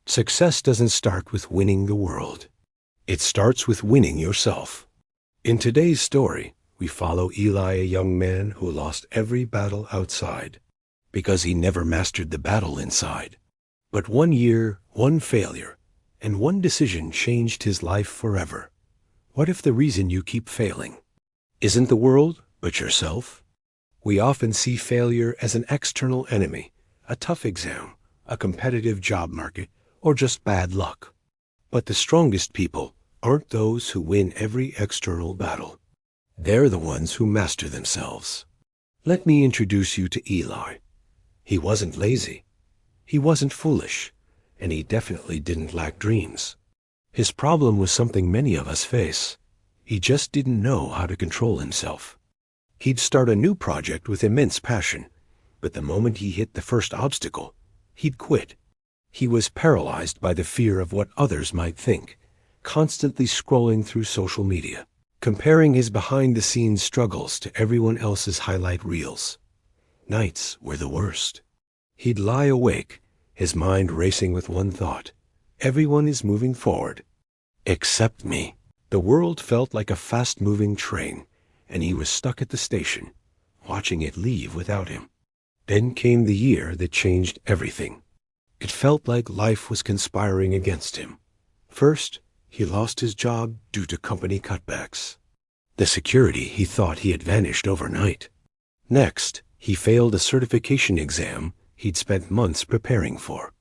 Success doesn't start with winning the world. It starts with winning yourself. In today's story, we follow Eli, a young man who lost every battle outside because he never mastered the battle inside. But 1 year, 1 failure, and 1 decision changed his life forever. What if the reason you keep failing isn't the world, but yourself? We often see failure as an external enemy, a tough exam, a competitive job market, or just bad luck. But the strongest people aren't those who win every external battle. They're the ones who master themselves. Let me introduce you to Eli. He wasn't lazy. He wasn't foolish. And he definitely didn't lack dreams. His problem was something many of us face. He just didn't know how to control himself. He'd start a new project with immense passion, but the moment he hit the first obstacle, he'd quit. He was paralyzed by the fear of what others might think, constantly scrolling through social media, comparing his behind-the-scenes struggles to everyone else's highlight reels. Nights were the worst. He'd lie awake, his mind racing with one thought: everyone is moving forward, except me. The world felt like a fast-moving train, and he was stuck at the station, watching it leave without him. Then came the year that changed everything. It felt like life was conspiring against him. First, he lost his job due to company cutbacks. The security he thought he had vanished overnight. Next, he failed a certification exam he'd spent months preparing for.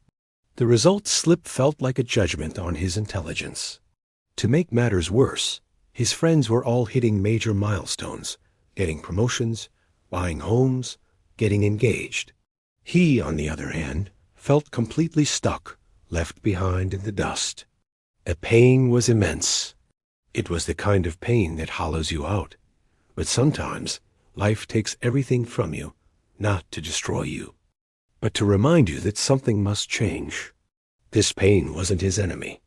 The result slip felt like a judgment on his intelligence. To make matters worse, his friends were all hitting major milestones, getting promotions, buying homes, getting engaged. He, on the other hand, felt completely stuck, left behind in the dust. The pain was immense. It was the kind of pain that hollows you out. But sometimes life takes everything from you, not to destroy you, but to remind you that something must change. This pain wasn't his enemy.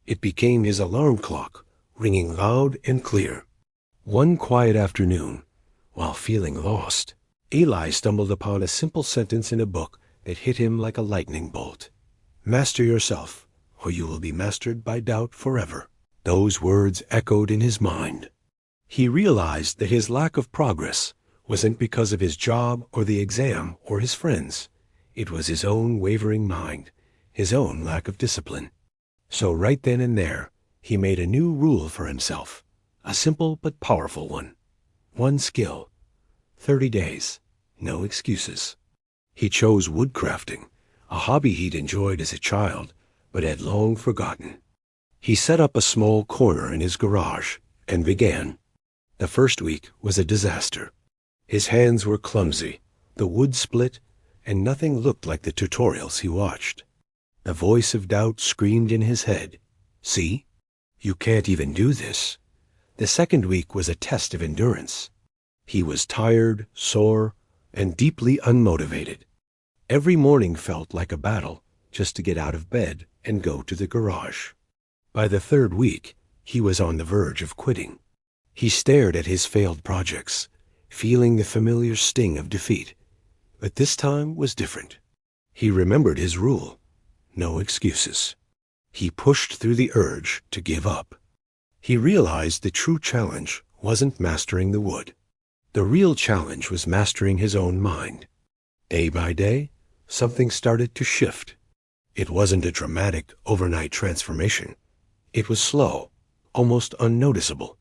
It became his alarm clock, ringing loud and clear. One quiet afternoon, while feeling lost, Eli stumbled upon a simple sentence in a book that hit him like a lightning bolt. Master yourself, or you will be mastered by doubt forever. Those words echoed in his mind. He realized that his lack of progress wasn't because of his job or the exam or his friends. It was his own wavering mind, his own lack of discipline. So right then and there, he made a new rule for himself, a simple but powerful one. 1 skill, 30 days, no excuses. He chose woodcrafting, a hobby he'd enjoyed as a child, but had long forgotten. He set up a small corner in his garage and began. The first week was a disaster. His hands were clumsy, the wood split, and nothing looked like the tutorials he watched. The voice of doubt screamed in his head, "See? You can't even do this." The second week was a test of endurance. He was tired, sore, and deeply unmotivated. Every morning felt like a battle just to get out of bed and go to the garage. By the third week, he was on the verge of quitting. He stared at his failed projects, feeling the familiar sting of defeat. But this time was different. He remembered his rule: no excuses. He pushed through the urge to give up. He realized the true challenge wasn't mastering the wood. The real challenge was mastering his own mind. Day by day, something started to shift. It wasn't a dramatic, overnight transformation. It was slow, almost unnoticeable.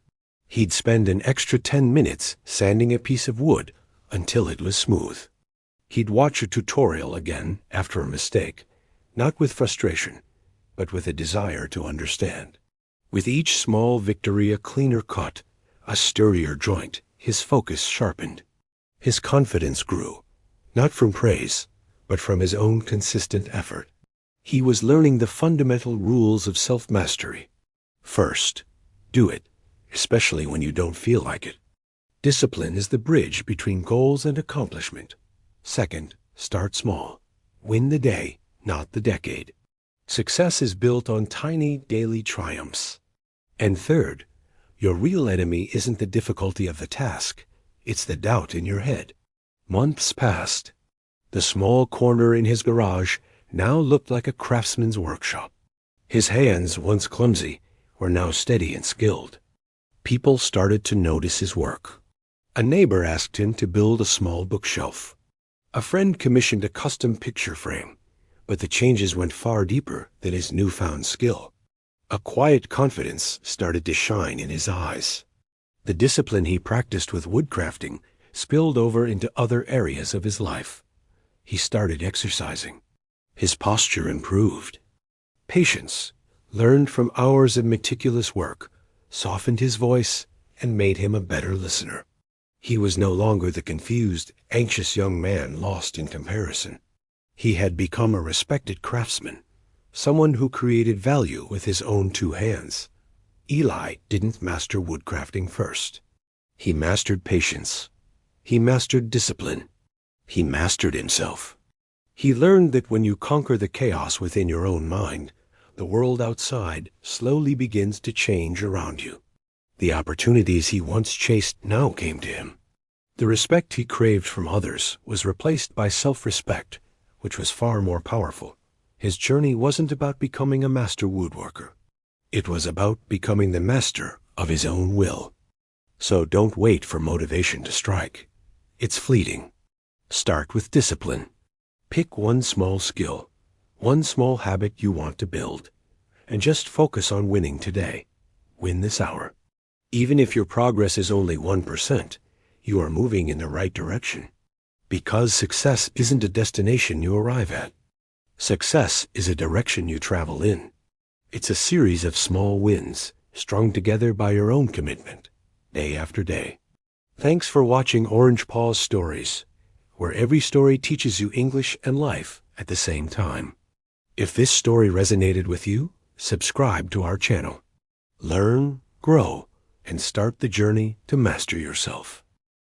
He'd spend an extra 10 minutes sanding a piece of wood until it was smooth. He'd watch a tutorial again after a mistake, not with frustration, but with a desire to understand. With each small victory, a cleaner cut, a sturdier joint, his focus sharpened. His confidence grew, not from praise, but from his own consistent effort. He was learning the fundamental rules of self-mastery. First, do it, especially when you don't feel like it. Discipline is the bridge between goals and accomplishment. Second, start small. Win the day, not the decade. Success is built on tiny daily triumphs. And third, your real enemy isn't the difficulty of the task, it's the doubt in your head. Months passed. The small corner in his garage now looked like a craftsman's workshop. His hands, once clumsy, were now steady and skilled. People started to notice his work. A neighbor asked him to build a small bookshelf. A friend commissioned a custom picture frame, but the changes went far deeper than his newfound skill. A quiet confidence started to shine in his eyes. The discipline he practiced with woodcrafting spilled over into other areas of his life. He started exercising. His posture improved. Patience, learned from hours of meticulous work, softened his voice and made him a better listener. He was no longer the confused, anxious young man lost in comparison. He had become a respected craftsman, someone who created value with his own two hands. Eli didn't master woodcrafting first. He mastered patience. He mastered discipline. He mastered himself. He learned that when you conquer the chaos within your own mind, the world outside slowly begins to change around you. The opportunities he once chased now came to him. The respect he craved from others was replaced by self-respect, which was far more powerful. His journey wasn't about becoming a master woodworker. It was about becoming the master of his own will. So don't wait for motivation to strike. It's fleeting. Start with discipline. Pick one small skill, one small habit you want to build, and just focus on winning today. Win this hour. Even if your progress is only 1%, you are moving in the right direction. Because success isn't a destination you arrive at. Success is a direction you travel in. It's a series of small wins, strung together by your own commitment, day after day. Thanks for watching Orange Paws Stories, where every story teaches you English and life at the same time. If this story resonated with you, subscribe to our channel. Learn, grow, and start the journey to master yourself.